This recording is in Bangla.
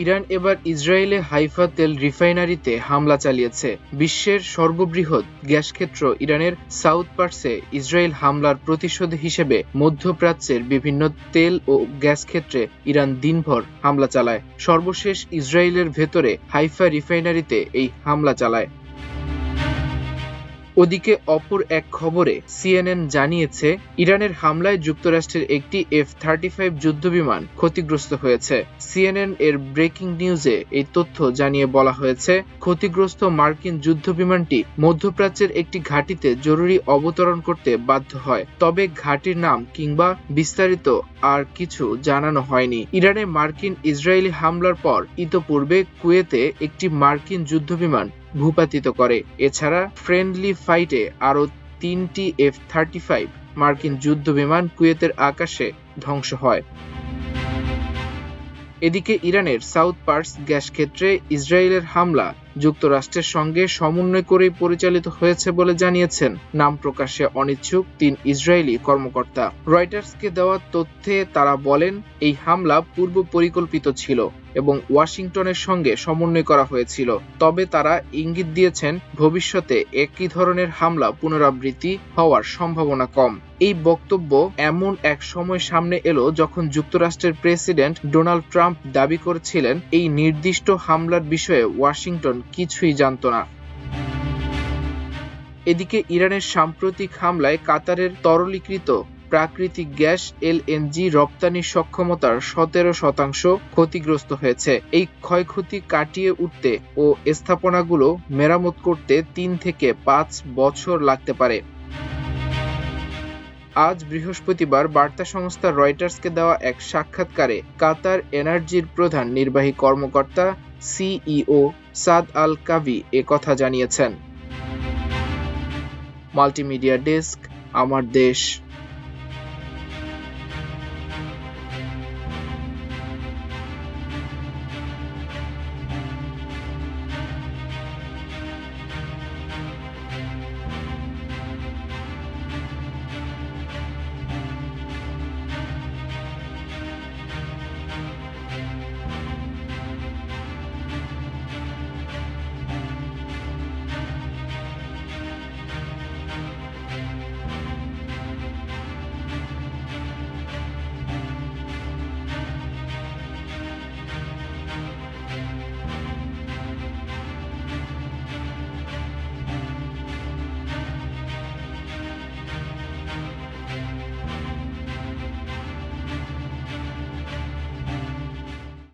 ইরান এবার ইসরায়েলে হাইফা তেল রিফাইনারিতে হামলা চালিয়েছে। বিশ্বের সর্ববৃহৎ গ্যাসক্ষেত্র ইরানের সাউথ পার্সে ইসরায়েল হামলার প্রতিশোধ হিসেবে মধ্যপ্রাচ্যের বিভিন্ন তেল ও গ্যাস ক্ষেত্রে ইরান দিনভর হামলা চালায়। সর্বশেষ ইসরায়েলের ভেতরে হাইফা রিফাইনারিতে এই হামলা চালায়। ওদিকে অপর এক খবরে সিএনএন জানিয়েছে, ইরানের হামলায় যুক্তরাষ্ট্রের একটি F-35 যুদ্ধবিমান ক্ষতিগ্রস্ত হয়েছে। সিএনএন এর ব্রেকিং নিউজে এই তথ্য জানিয়ে বলা হয়েছে, ক্ষতিগ্রস্ত মার্কিন যুদ্ধবিমানটি মধ্যপ্রাচ্যের একটি ঘাঁটিতে জরুরি অবতরণ করতে বাধ্য হয়। তবে ঘাঁটির নাম কিংবা বিস্তারিত আর কিছু জানানো হয়নি। ইরানে মার্কিন ইসরায়েলি হামলার পর ইতোপূর্বে কুয়েতে একটি মার্কিন যুদ্ধবিমান ভূপাতিত করে। এছাড়া ফ্রেন্ডলি ফাইটে আরও 3টি F-35 মার্কিন যুদ্ধবিমান কুয়েতের আকাশে ধ্বংস হয়। এদিকে ইরানের সাউথ পার্স গ্যাস ক্ষেত্রে ইসরায়েলের হামলা যুক্তরাষ্ট্রের সঙ্গে সমন্বয় করেই পরিচালিত হয়েছে বলে জানিয়েছেন নাম প্রকাশে অনিচ্ছুক 3 ইসরায়েলি কর্মকর্তা। রয়টার্সকে দেওয়া তথ্যে তারা বলেন, এই হামলা পূর্ব পরিকল্পিত ছিল এবং ওয়াশিংটনের সঙ্গে সমন্বয় করা হয়েছিল। তবে তারা ইঙ্গিত দিয়েছেন, ভবিষ্যতে একই ধরনের হামলা পুনরাবৃত্তি হওয়ার সম্ভাবনা কম। এই বক্তব্য এমন এক সময় সামনে এলো যখন যুক্তরাষ্ট্রের প্রেসিডেন্ট ডোনাল্ড ট্রাম্প দাবি করেছিলেন এই নির্দিষ্ট হামলার বিষয়ে ওয়াশিংটন কিছুই জানত না। এদিকে ইরানের সাম্প্রতিক হামলায় কাতারের তরলীকৃত প্রাকৃতিক গ্যাস LNG রপ্তানির সক্ষমতার 17% ক্ষতিগ্রস্ত হয়েছে। এই ক্ষয়ক্ষতি কাটিয়ে উঠতে ও স্থাপনাগুলো মেরামত করতে 3 থেকে 5 বছর লাগতে পারে। আজ বৃহস্পতিবার বার্তা সংস্থা রয়টার্সকে দেওয়া এক সাক্ষাৎকারে কাতার এনার্জির প্রধান নির্বাহী কর্মকর্তা CEO সাদ আল কাভি কথা জানিয়েছেন। মাল্টিমিডিয়া ডেস্ক, আমার দেশ।